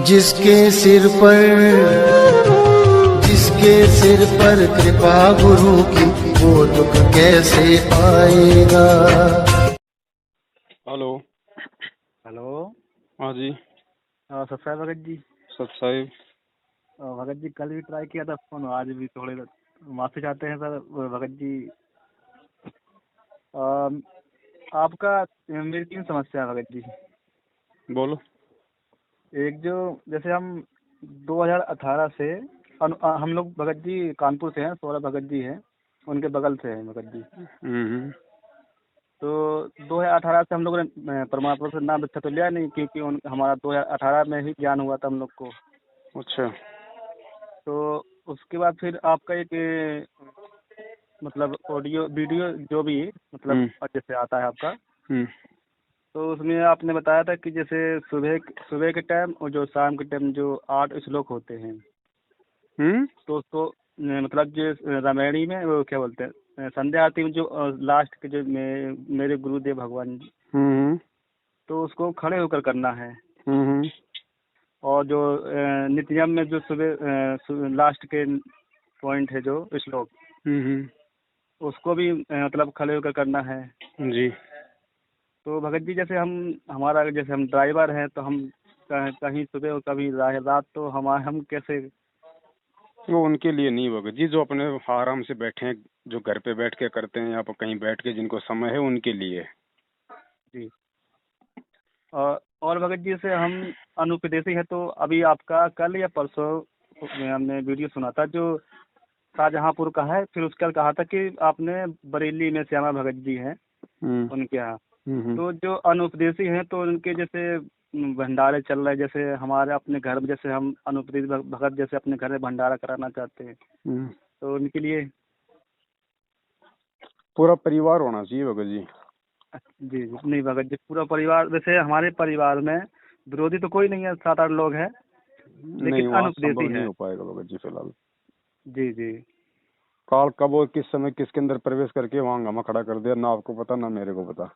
जिसके सिर पर जिसके सिर पर कृपा गुरु की, वो दुख कैसे आएगा। हेलो। हेलो। हाँ जी। सत साहब भगत जी। सत साहिब। भगत जी कल भी ट्राई किया था फोन, आज भी थोड़े माफी चाहते हैं सर भगत जी। आपका मेरी 3 समस्या है भगत जी। बोलो। एक जो जैसे हम 2018 से हम लोग भगत जी कानपुर से हैं, सौरभ भगत जी हैं, उनके बगल से हैं भगत जी। तो 2018 से हम लोगों ने परमात्मा से नाम दीक्षा तो लिया नहीं, क्योंकि हमारा 2018 में ही ज्ञान हुआ था हम लोग को। अच्छा। तो उसके बाद फिर आपका एक मतलब ऑडियो वीडियो जो भी मतलब जैसे आता है आपका, तो उसमें आपने बताया था कि जैसे सुबह के टाइम और जो शाम के टाइम जो 8 श्लोक होते हैं, तो उसको मतलब जो रामायणी में वो क्या बोलते हैं, संध्या आरती में जो लास्ट के जो मेरे गुरुदेव भगवान जी, तो उसको खड़े होकर करना है। और जो नित्यम में जो सुबह लास्ट के पॉइंट है जो श्लोक, उसको भी मतलब खड़े होकर करना है जी। तो भगत जी जैसे हम ड्राइवर हैं, तो हम कहीं सुबह और कभी रात, तो हम कैसे। वो उनके लिए नहीं होगा जी, जो अपने आराम से बैठे हैं, जो घर पे बैठ के करते हैं या कहीं बैठ के जिनको समय है, उनके लिए। जी। और भगत जी से हम अनुपदेशी है, तो अभी आपका कल या परसों हमने वीडियो सुना था जो शाहजहाँपुर का है, फिर उसके बाद कहा था कि आपने बरेली में श्यामा भगत जी हैं उनके यहाँ, तो जो अनुपदेशी हैं तो उनके जैसे भंडारे चल रहे हैं, जैसे हमारे अपने घर में जैसे हम अनुपदेशी भगत जैसे अपने घर में भंडारा कराना चाहते हैं, तो उनके लिए पूरा परिवार होना चाहिए भगत जी। जी जी नहीं भगत जी, पूरा परिवार, वैसे हमारे परिवार में विरोधी तो कोई नहीं है, 7-8 लोग हैं, लेकिन अनुपदेशी नहीं है। हो पाएगा भगत जी फिलहाल। जी जी। काल कब और किस समय किसके अंदर प्रवेश करके वहाँ हंगामा खड़ा कर दिया, ना आपको पता ना मेरे को पता।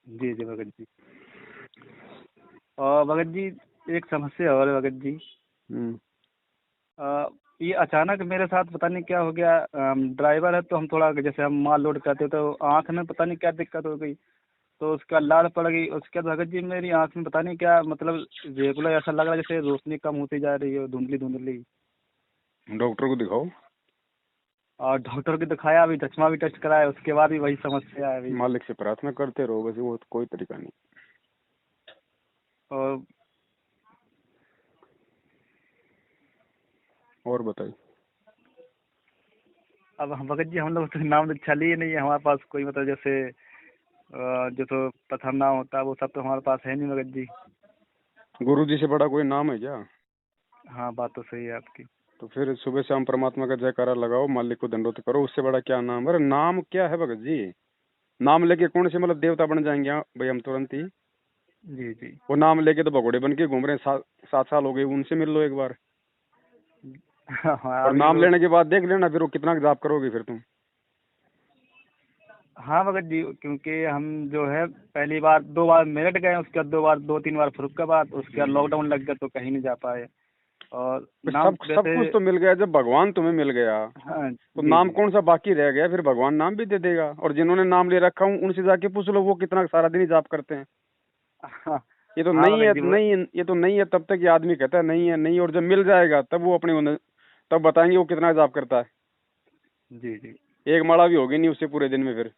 जी जी भगत जी। और भगत जी एक समस्या और है भगत जी। ये अचानक मेरे साथ पता नहीं क्या हो गया, ड्राइवर है तो हम थोड़ा जैसे हम माल लोड करते तो आँख में पता नहीं क्या दिक्कत हो गई, तो उसका लाल पड़ गई। उसके बाद भगत जी मेरी आँख में पता नहीं क्या मतलब रेगुलर ऐसा लग रहा है जैसे रोशनी कम होती जा रही है, धुंधली धुंधली। डॉक्टर को दिखाओ। और डॉक्टर को दिखाया, अभी चश्मा भी टेस्ट कराया, उसके बाद भी वही समस्या है अभी। मालिक से प्रार्थना करते रहो, वैसे वो कोई तरीका नहीं। और बताइए। अब भगत जी हम लोग तो नाम तो चल ही नहीं है हमारे पास कोई, मतलब जैसे जो तो प्रथम नाम होता है वो सब तो हमारे पास है नहीं भगत जी। गुरु जी से बड़ा कोई नाम है क्या? हाँ बात तो सही है आपकी। तो फिर सुबह शाम परमात्मा का जयकारा लगाओ, मालिक को दंडोत करो, उससे बड़ा क्या नाम? अरे नाम क्या है भगत जी? नाम लेके कौन से मतलब देवता बन जाएंगे भाई हम तुरंत ही? जी जी। वो नाम लेके तो भगोड़े बन के घूम रहे हैं, 7 साल हो गए, उनसे मिल लो एक बार। हाँ और अभी नाम वो। लेने के बाद देख लेना फिर वो कितना जाप करोगे फिर तुम। हाँ भगत जी, क्योंकि हम जो है पहली बार 2 बार मेरठ गए, उसके बाद 2-3 बार फरुखाबाद, उसके बाद लॉकडाउन लग गया तो कहीं नहीं जा पाए। और नाम सब वैसे कुछ तो मिल गया, जब भगवान तुम्हें मिल गया हाँ तो जी नाम जी। कौन सा बाकी रह गया? फिर भगवान नाम भी दे देगा। और जिन्होंने नाम ले रखा हूँ उनसे जाके पूछ लो, वो कितना सारा दिन ही जाप करते हैं। हाँ ये तो हाँ नहीं भगत है, जी वो। नहीं ये तो नहीं है, तब तक ये आदमी कहता है नहीं है नहीं, और जब मिल जाएगा तब वो अपने तब बताएंगे वो कितना जाप करता है। जी जी। एक माला भी होगी नहीं उससे पूरे दिन में फिर।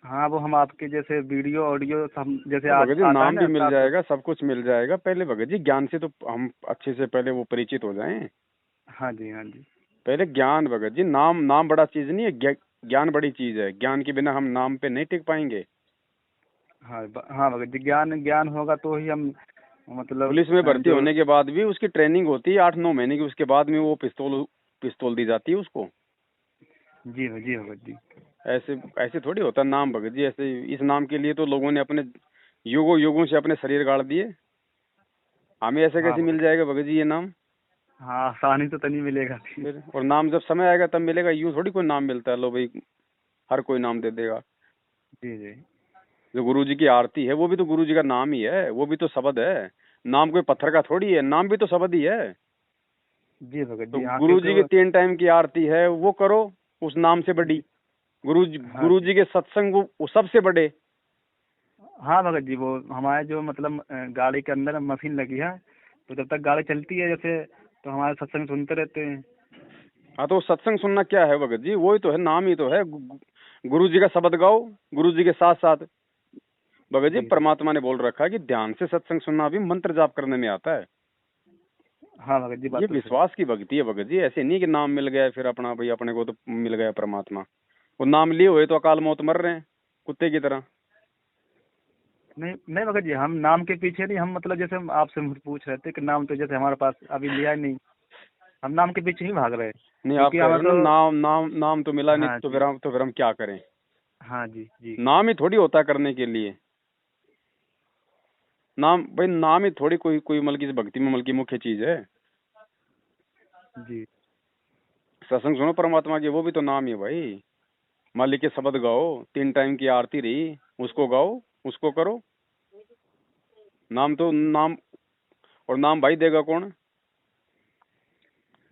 हाँ वो हम आपके जैसे वीडियो ऑडियो सब जैसे तो आज भगत जी आता है नाम भी ना मिल साथ। जाएगा, सब कुछ मिल जाएगा, पहले भगत जी ज्ञान से तो हम अच्छे से पहले वो परिचित हो जाएं। हाँ जी हाँ जी। पहले ज्ञान भगत जी, नाम बड़ा चीज नहीं है, ज्ञान बड़ी चीज है। ज्ञान के बिना हम नाम पे नहीं टिक पाएंगे। हाँ हाँ भगत जी, ज्ञान ज्ञान होगा तो ही हम मतलब पुलिस में भर्ती जो। होने के बाद भी उसकी ट्रेनिंग होती है 8-9 महीने की, उसके बाद में वो पिस्तौल दी जाती है उसको। जी जी भगत जी। ऐसे ऐसे थोड़ी होता नाम भगत जी। ऐसे इस नाम के लिए तो लोगों ने अपने युगों युगों से अपने शरीर गाड़ दिए। हमें ऐसे हाँ कैसे मिल भगत। जाएगा भगत जी ये नाम? हाँ आसानी तो नहीं मिलेगा फिर। फिर और नाम जब समय आएगा तब मिलेगा, यूं थोड़ी कोई नाम मिलता है लो भाई हर कोई नाम दे देगा। जी जी। जो गुरु जी की आरती है वो भी तो गुरु जी का नाम ही है, वो भी तो शब्द है। नाम कोई पत्थर का थोड़ी है, नाम भी तो शब्द ही है। जी भगत तो जी, हाँ गुरु जी की क्योंकि 3 टाइम की आरती है वो करो, उस नाम से बड़ी। हाँ गुरु जी के सत्संग वो सबसे बड़े। हाँ भगत जी, वो हमारे जो मतलब गाड़ी के अंदर मशीन लगी है, तो जब तक गाड़ी चलती है जैसे, तो हमारे सत्संग सुनते रहते हैं। हाँ तो सत्संग सुनना क्या है भगत जी, वही तो है, नाम ही तो है। गुरु जी का शब्द गाओ, गुरु जी के साथ साथ। भगत जी जी जी। परमात्मा ने बोल रखा है कि ध्यान से सत्संग सुनना भी मंत्र जाप करने में आता है। हाँ भगत जी, ये बात तो सही। विश्वास की भक्ति है भगत जी, ऐसे नहीं कि नाम मिल गया फिर अपना भाई अपने को तो मिल गया परमात्मा। वो नाम लिए हुए तो अकाल मौत मर रहे हैं कुत्ते की तरह। नहीं नहीं भगत जी, हम नाम के पीछे नहीं, हम मतलब जैसे हम आपसे मुझे पूछ रहे थे कि नाम तो जैसे हमारे पास अभी लिया ही नहीं, हम नाम के पीछे नहीं भाग रहे, नहीं आप क्योंकि कह हमें रहे हो ना, तो। नाम नाम नाम तो मिला नहीं, हाँ तो जी। फिर हम क्या करें। हाँ जी जी। नाम ही थोड़ी होता है करने के लिए। नाम भाई नाम ही थोड़ी कोई कोई मतलब की भक्ति में मतलब की मुख्य चीज है। जी सत्संग सुनो परमात्मा की, वो भी तो नाम ही है भाई। मालिक के शब्द गाओ, 3 टाइम की आरती रही, उसको गाओ, उसको करो। नाम तो नाम, और नाम भाई देगा कौन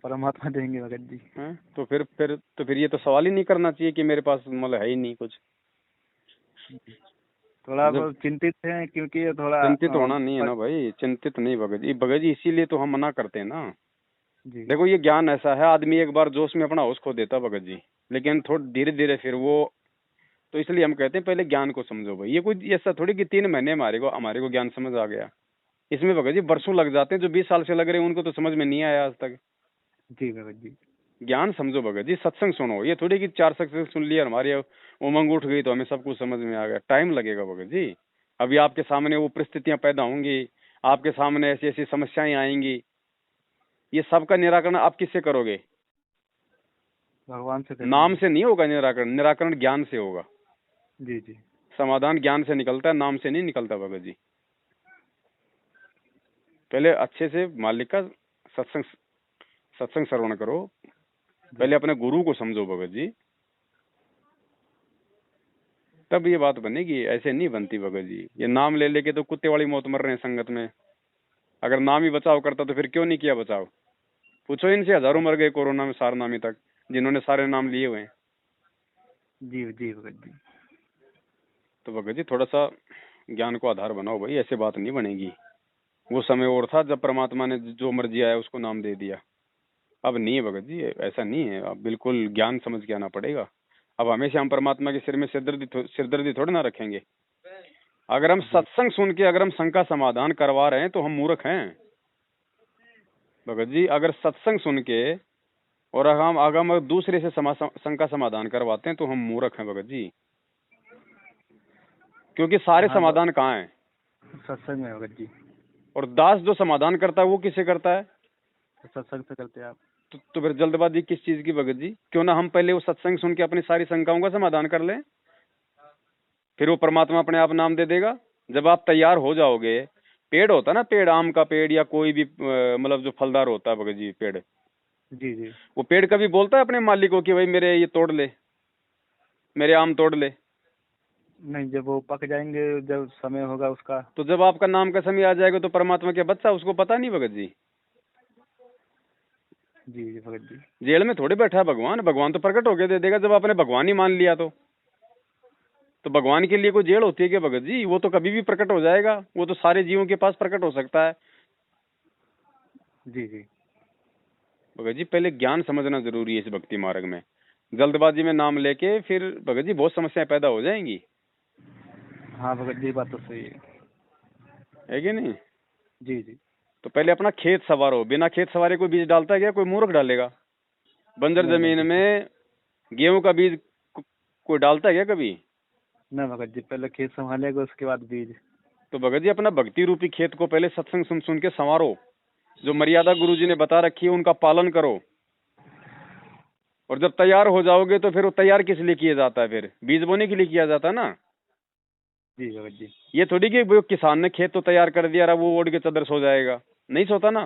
परमात्मा देंगे भगत जी। है। तो फिर ये तो सवाल ही नहीं करना चाहिए कि मेरे पास मतलब है ही नहीं कुछ। थोड़ा जब बहुत चिंतित हैं, क्योंकि ये थोड़ा चिंतित होना नहीं है ना भाई, चिंतित नहीं भगत जी इसीलिए तो हम मना करते हैं ना। जी देखो ये ज्ञान ऐसा है, आदमी एक बार जोश में अपना होश खो देता भगत जी, लेकिन थोड़ा धीरे धीरे फिर वो, तो इसलिए हम कहते हैं पहले ज्ञान को समझो भाई। ये कोई ऐसा थोड़ी कि 3 महीने हमारे को ज्ञान समझ आ गया। इसमें भगत जी वर्षों लग जाते हैं, जो 20 साल से लग रहे हैं उनको तो समझ में नहीं आया आज तक। जी भगत जी। ज्ञान समझो भगत जी, सत्संग सुनो। ये थोड़ी कि 4 सत्संग सुन लिया और हमारी उमंग उठ गई तो हमें सब कुछ समझ में आ गया। टाइम लगेगा भगत जी। अभी आपके सामने वो परिस्थितियां पैदा होंगी, आपके सामने ऐसी ऐसी समस्याएं आएंगी, ये सबका निराकरण आप किससे करोगे। भगवान से नाम करेंगे। से नहीं होगा निराकरण, निराकरण ज्ञान से होगा। जी जी। समाधान ज्ञान से निकलता है, नाम से नहीं निकलता भगत जी। पहले अच्छे से मालिक का सत्संग सत्संग श्रवण करो, जी पहले अपने गुरु को समझो भगत जी, तब ये बात बनेगी। ऐसे नहीं बनती भगत जी। ये नाम ले लेके तो कुत्ते वाली मौत मर रहे हैं संगत में। अगर नाम ही बचाव करता तो फिर क्यों नहीं किया बचाव। पूछो इनसे, हजारों मर गए कोरोना में सारनामी तक, जिन्होंने सारे नाम लिए हुए हैं। जी जी भगत जी। तो भगत जी थोड़ा सा ज्ञान को आधार बनाओ भाई, ऐसे बात नहीं बनेगी। वो समय और था जब परमात्मा ने जो मर्जी आया उसको नाम दे दिया। अब नहीं है भगत जी, ऐसा नहीं है। अब बिल्कुल ज्ञान समझ के आना पड़ेगा। अब हमेशा हम परमात्मा के सिर में सिरदर्दी थोड़ी ना रखेंगे। अगर हम जी सत्संग सुन के अगर हम शंका समाधान करवा रहे हैं तो हम मूर्ख हैं भगत जी। अगर सत्संग सुन के और अगर हम दूसरे से शंका समाधान करवाते हैं तो हम मूर्ख हैं भगत जी। क्योंकि सारे हाँ समाधान कहाँ हैं। सत्संग में भगत जी। और दास जो समाधान करता है वो किससे करता है। तो सत्संग से करते हैं आप। तो फिर जल्दबाजी किस चीज की भगत जी। क्यों ना हम पहले वो सत्संग सुन के अपनी सारी शंकाओं का समाधान कर लें, फिर वो परमात्मा अपने आप नाम दे देगा। जब आप तैयार हो जाओगे, पेड़ होता है ना, पेड़ आम का पेड़ या कोई भी मतलब जो फलदार होता है भगत जी पेड़, जी जी। वो पेड़ कभी बोलता है अपने मालिक को कि भाई मेरे ये तोड़ ले, मेरे आम तोड़ ले। नहीं, जब वो पक जाएंगे, जब समय होगा उसका। तो जब आपका नाम का समय आ जाएगा तो परमात्मा के बच्चा, उसको पता नहीं भगत जी। जी जी भगत जी। जेल में थोड़े बैठा है भगवान, भगवान तो प्रकट होके दे देगा जब आपने भगवान ही मान लिया तो भगवान के लिए कोई जेल होती है क्या भगत जी। वो तो कभी भी प्रकट हो जाएगा, वो तो सारे जीवों के पास प्रकट हो सकता है। जी जी। भगत जी पहले ज्ञान समझना जरूरी है इस भक्ति मार्ग में। जल्दबाजी में नाम लेके फिर भगत जी बहुत समस्याएं पैदा हो जाएंगी। हाँ भगत जी, बात तो सही है कि नहीं। जी जी। तो पहले अपना खेत सवारो। बिना खेत सवारे कोई बीज डालता है क्या। कोई मूर्ख डालेगा। बंजर नहीं जमीन भगत जी। में गेहूं का बीज कोई डालता है क्या कभी। नहीं भगत जी, पहले खेत संभालेगा, उसके बाद बीज। तो भगत जी अपना भक्ति रूपी खेत को पहले सत्संग सुन सुन के संवारो। जो मर्यादा गुरु जी ने बता रखी है उनका पालन करो। और जब तैयार हो जाओगे तो फिर वो तैयार किस लिए किया जाता है, फिर बीज बोने के लिए किया जाता है ना। जी भगत जी। ये थोड़ी कि वो किसान ने खेत तो तैयार कर दिया, वो ओढ़ के चदर सो जाएगा, नहीं सोता ना।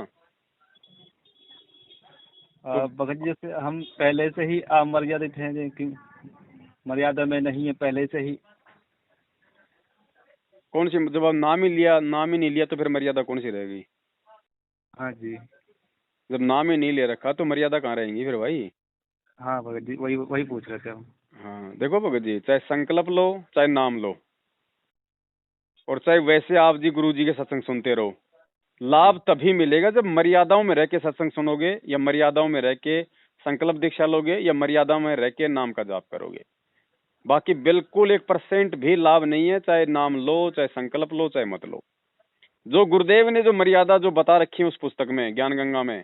तो भगत जी, जैसे हम पहले से ही अमर्यादित हैं, कि मर्यादा में नहीं है पहले से ही। कौन सी, जब आप नाम ही नहीं लिया तो फिर मर्यादा कौन सी रहेगी? हाँ जी। जब नाम ही नहीं ले रखा तो मर्यादा कहाँ रहेंगी फिर भाई? हाँ भगत जी, वही वही पूछ रहे थे हम। हाँ देखो भगत जी, चाहे संकल्प लो चाहे नाम लो, और चाहे वैसे आप जी गुरु जी के सत्संग सुनते रहो, लाभ तभी मिलेगा जब मर्यादाओं में रह के सत्संग सुनोगे, या मर्यादाओं में रह के संकल्प दीक्षा लोगे, या मर्यादा में रह के नाम का जाप करोगे। बाकी बिल्कुल 1% भी लाभ नहीं है, चाहे नाम लो चाहे संकल्प लो चाहे मत लो। जो गुरुदेव ने जो मर्यादा जो बता रखी है उस पुस्तक में, ज्ञान गंगा में,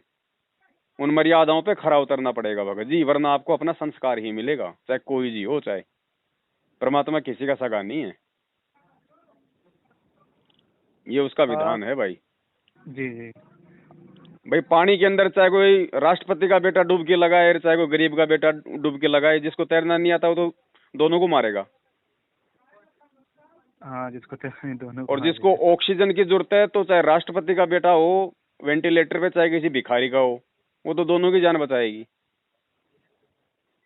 उन मर्यादाओं पे खरा उतरना पड़ेगा भगत जी, वरना आपको अपना संस्कार ही मिलेगा, चाहे कोई जी हो, चाहे परमात्मा किसी का सगा नहीं है, ये उसका विधान है भाई। जी जी। भाई पानी के अंदर चाहे कोई राष्ट्रपति का बेटा डुबकी लगाए, चाहे कोई गरीब का बेटा डुबकी लगाए, जिसको तैरना नहीं आता वो तो दोनों को मारेगा। हाँ, जिसको दोनों को और मार जिसको देगा। ऑक्सीजन की जरूरत है, तो चाहे राष्ट्रपति का बेटा हो वेंटिलेटर पे, चाहे किसी भिखारी का हो, वो तो दोनों की जान बचाएगी।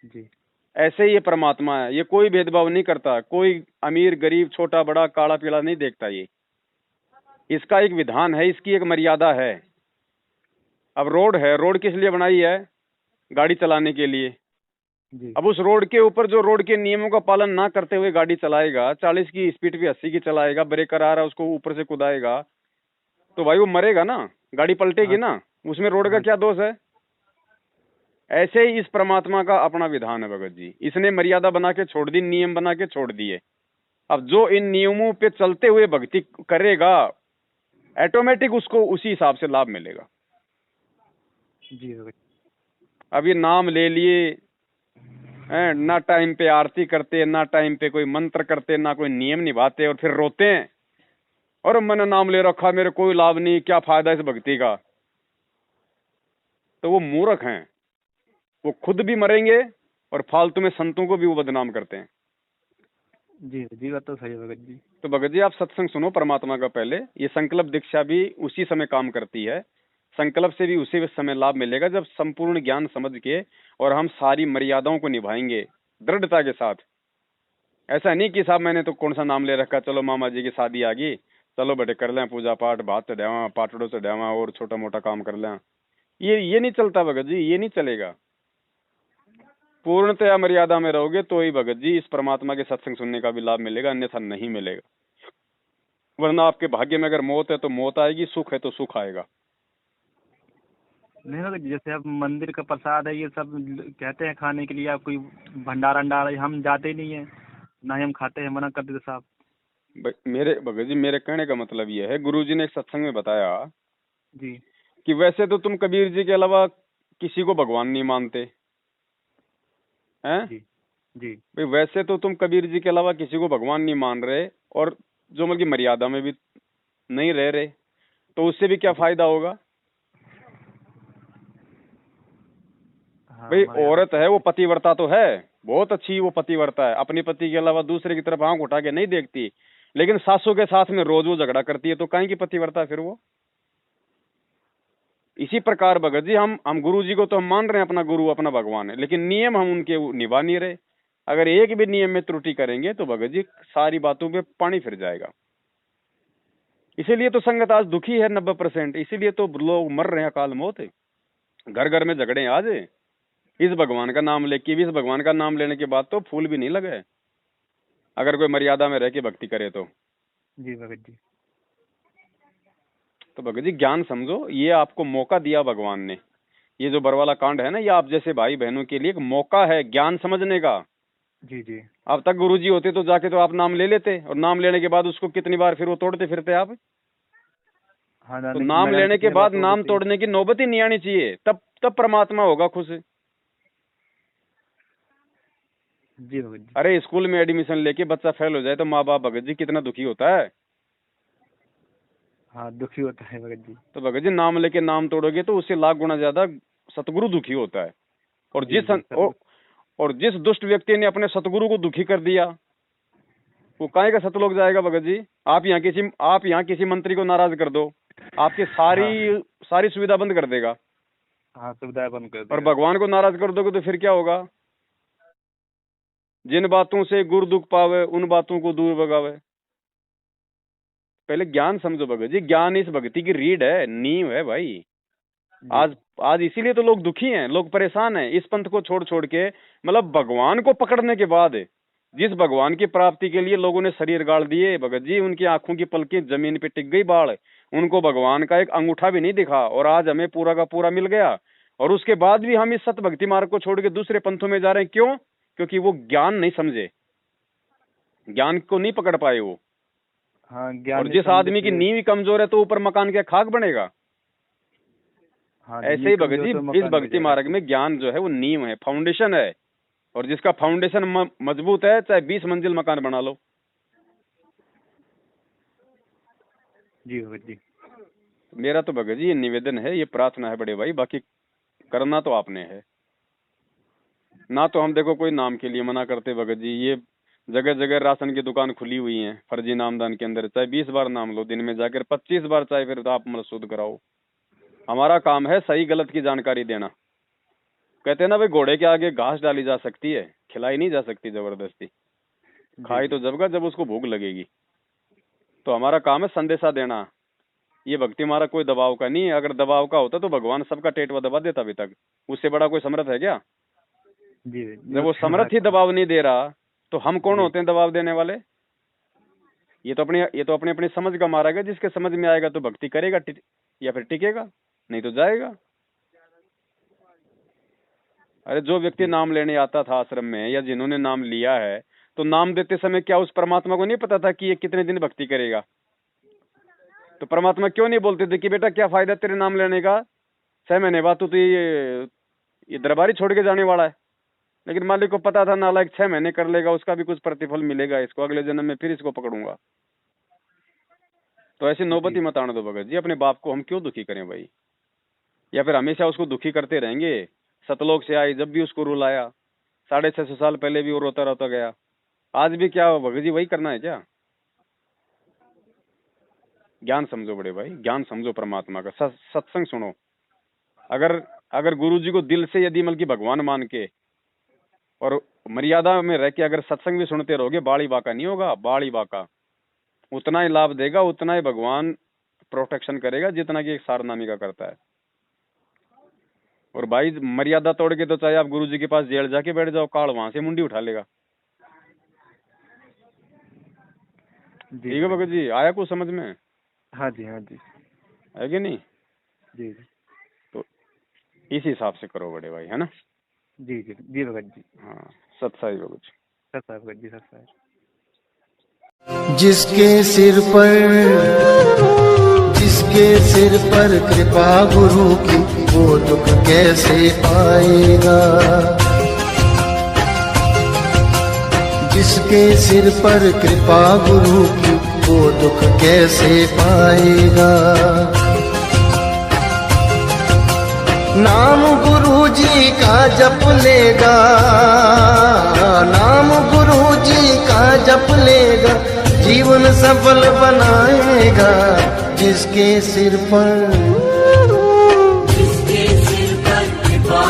जी। ऐसे ही ये परमात्मा है, ये कोई भेदभाव नहीं करता, कोई अमीर गरीब छोटा बड़ा काला पीला नहीं देखता। ये इसका एक विधान है, इसकी एक मर्यादा है। अब रोड है, रोड किस लिए बनाई है? गाड़ी चलाने के लिए। जी। अब उस रोड के ऊपर जो रोड के नियमों का पालन ना करते हुए गाड़ी चलाएगा, 40 की स्पीड पे 80 की चलाएगा, ब्रेकर आ रहा है उसको ऊपर से कुदाएगा, तो भाई वो मरेगा ना, गाड़ी पलटेगी हाँ। ना, उसमें रोड का हाँ। क्या दोष है? ऐसे ही इस परमात्मा का अपना विधान है भगत जी, इसने मर्यादा बना के छोड़ दी, नियम बना के छोड़ दिए। अब जो इन नियमों पे चलते हुए भक्ति करेगा, ऑटोमेटिक उसको उसी हिसाब से लाभ मिलेगा। जी भगत। अब ये नाम ले लिए हैं, ना टाइम पे आरती करते, ना टाइम पे कोई मंत्र करते, ना कोई नियम निभाते, और फिर रोते हैं, और मैंने नाम ले रखा, मेरे कोई लाभ नहीं, क्या फायदा इस भक्ति का। तो वो मूर्ख हैं, वो खुद भी मरेंगे और फालतू में संतों को भी वो बदनाम करते हैं। जी जी, बात तो सही है भगत जी। तो भगत जी आप सत्संग सुनो परमात्मा का पहले। ये संकल्प दीक्षा भी उसी समय काम करती है, संकल्प से भी उसी समय लाभ मिलेगा जब संपूर्ण ज्ञान समझ के और हम सारी मर्यादाओं को निभाएंगे दृढ़ता के साथ। ऐसा नहीं कि साहब मैंने तो कौन सा नाम ले रखा, चलो मामा जी की शादी आ गई, चलो बेटे कर लें पूजा पाठ, भात चढ़ावा, पाटड़ो चढ़ावा, और छोटा मोटा काम कर लें। ये नहीं चलता भगत जी, ये नहीं चलेगा। पूर्णतया मर्यादा में रहोगे तो ही भगत जी इस परमात्मा के सत्संग सुनने का भी लाभ मिलेगा, अन्यथा नहीं मिलेगा। वरना आपके भाग्य में अगर मौत है तो मौत आएगी, सुख है तो सुख आएगा। नहीं भगत जी, जैसे अब मंदिर का प्रसाद है, ये सब कहते हैं खाने के लिए, आप कोई भंडारा अंडारा, हम जाते ही नहीं है, ना ही हम खाते हैं, मना कर देते साहब। मेरे भगत जी, मेरे कहने का मतलब ये है, गुरु जी ने एक सत्संग में बताया जी। कि वैसे तो तुम कबीर जी के अलावा किसी को भगवान नहीं मानते हैं। जी। जी। भाई वैसे तो तुम कबीर जी के अलावा किसी को भगवान नहीं मान रहे, और जो मतलब मर्यादा में भी नहीं रह रहे, तो उससे भी क्या फायदा होगा? हाँ, भाई हमारे यहाँ औरत है वो पतिव्रता तो है, बहुत अच्छी वो पतिव्रता है, अपने पति के अलावा दूसरे की तरफ आंख उठा के नहीं देखती, लेकिन सासू के साथ में रोज वो झगड़ा करती है, तो काहे की पतिव्रता है फिर वो? इसी प्रकार भगत जी हम गुरु जी को तो हम मान रहे हैं अपना गुरु अपना भगवान है, लेकिन नियम हम उनके निभा नहीं रहे। अगर एक भी नियम में त्रुटि करेंगे तो भगत जी सारी बातों पे पानी फिर जाएगा। इसीलिए तो संगत आज दुखी है 90%, इसीलिए तो लोग मर रहे हैं अकाल मौत है, घर घर में झगड़े आज इस भगवान का नाम लेके भी। इस भगवान का नाम लेने के बाद तो फूल भी नहीं लगे, अगर कोई मर्यादा में रह के भक्ति करे तो। जी भगत जी। तो भगत जी ज्ञान समझो, ये आपको मौका दिया भगवान ने, ये जो बरवाला कांड है ना, ये आप जैसे भाई बहनों के लिए एक मौका है ज्ञान समझने का। जी जी। अब तक गुरुजी होते तो जाके तो आप नाम ले लेते, और नाम लेने के बाद उसको कितनी बार फिर वो तोड़ते फिरते आप। हाँ, तो नाम लेने के बाद नाम तोड़ने की नौबत ही नहीं आनी चाहिए, तब परमात्मा होगा खुश। जी भगत जी। अरे स्कूल में एडमिशन लेके बच्चा फेल हो जाए तो माँ बाप भगत जी कितना दुखी होता है। हाँ, दुखी होता है भगत जी। तो भगत जी नाम लेके नाम तोड़ोगे तो उससे लाख गुना ज्यादा सतगुरु दुखी होता है। और जी जी, और जिस दुष्ट व्यक्ति ने अपने सतगुरु को दुखी कर दिया, वो काहे का सतलोक जाएगा भगत जी। आप यहाँ किसी मंत्री को नाराज कर दो, आपकी सारी सुविधा बंद कर देगा। हाँ, सुविधाएं बंद कर और देगा। भगवान को नाराज कर दोगे तो फिर क्या होगा? जिन बातों से गुरु दुख पावे उन बातों को दूर भगावे। पहले ज्ञान समझो भगत जी, ज्ञान इस भक्ति की रीढ़ है, नींव है भाई। आज इसीलिए तो लोग दुखी हैं, लोग परेशान हैं इस पंथ को छोड़ छोड़ के। मतलब भगवान को पकड़ने के बाद, जिस भगवान की प्राप्ति के लिए लोगों ने शरीर गाड़ दिए भगत जी, उनकी आंखों की पलकें जमीन पे टिक गई बाढ़, उनको भगवान का एक अंगूठा भी नहीं दिखा, और आज हमें पूरा का पूरा मिल गया। और उसके बाद भी हम इस सत भक्ति मार्ग को छोड़ के दूसरे पंथों में जा रहे हैं। क्यों? क्योंकि वो ज्ञान नहीं समझे, ज्ञान को नहीं पकड़ पाए वो। हाँ, ज्ञान। और जिस आदमी की नींव ही कमजोर है तो ऊपर मकान क्या खाक बनेगा? हाँ, ऐसे ही भगत जी इस भक्ति मार्ग में ज्ञान जो है वो नींव है, फाउंडेशन है। और जिसका फाउंडेशन मजबूत है, चाहे 20 मंजिल मकान बना लो। जी भगत जी। मेरा तो भगत जी ये निवेदन है, ये प्रार्थना है बड़े भाई, बाकी करना तो आपने है ना। तो हम देखो कोई नाम के लिए मना करते भगत जी, ये जगह जगह राशन की दुकान खुली हुई है फर्जी नामदान के अंदर, चाहे 20 बार नाम लो दिन में जाकर, 25 बार चाहे, फिर तो आप मतलब शुद्ध कराओ। हमारा काम है सही गलत की जानकारी देना। कहते हैं ना भाई, घोड़े के आगे घास डाली जा सकती है, खिलाई नहीं जा सकती जबरदस्ती। खाई तो जब उसको भूख लगेगी। तो हमारा काम है संदेशा देना। ये भक्ति हमारा कोई दबाव का नहीं है। अगर दबाव का होता तो भगवान सबका टेटवा दबा देता अभी तक। उससे बड़ा कोई समर्थ है क्या? जब वो समर्थ ही दबाव नहीं दे रहा तो हम कौन होते हैं दबाव देने वाले? ये तो अपनी अपनी समझ का मार्ग है। जिसके समझ में आएगा तो भक्ति करेगा या फिर टिकेगा, नहीं तो जाएगा। अरे जो व्यक्ति नाम लेने आता था आश्रम में, या जिन्होंने नाम लिया है, तो नाम देते समय क्या उस परमात्मा को नहीं पता था कि ये कितने दिन भक्ति करेगा? तो परमात्मा क्यों नहीं बोलते थे कि बेटा क्या फायदा तेरे नाम लेने का, 6 महीने बाद तो ये दरबारी छोड़ के जाने वाला है। लेकिन मालिक को पता था नालायक 6 महीने कर लेगा, उसका भी कुछ प्रतिफल मिलेगा इसको, अगले जन्म में फिर इसको पकड़ूंगा। तो ऐसी नौबती मत आने दो भगत जी। अपने बाप को हम क्यों दुखी करें भाई? या फिर हमेशा उसको दुखी करते रहेंगे? सतलोक से आई जब भी उसको रुलाया, 650 साल पहले भी वो रोता रोता गया, आज भी क्या भगत जी वही करना है क्या? ज्ञान समझो बड़े भाई, ज्ञान समझो परमात्मा का, सत्संग सुनो। अगर गुरु जी को दिल से यदि बल्कि भगवान मान के और मर्यादा में रह के अगर सत्संग भी सुनते रहोगे, बाड़ी बाका नहीं होगा। बाड़ी बाका उतना ही लाभ देगा, उतना ही भगवान प्रोटेक्शन करेगा जितना कि एक सारनामी का करता है। और भाई मर्यादा तोड़ के तो चाहे आप गुरु जी के पास जेल जाके बैठ जाओ, काल वहां से मुंडी उठा लेगा। ठीक है भगत जी, आया कुछ समझ में? हाँ जी, हाँ जी, है कि नहीं? जी। तो इस हिसाब से करो बड़े भाई, है ना? जी जी जी भगत जी। हाँ, सत्साई भगत जी, सत्साई भगत जी, सत्साई। जिसके सिर पर कृपा गुरु की, वो दुख कैसे पाएगा? जिसके सिर पर कृपा गुरु की, वो दुख कैसे पाएगा? नाम गुरु जी का जप लेगा, नाम गुरु जी का जप लेगा, जीवन सफल बनाएगा। जिसके सिर पर कृपा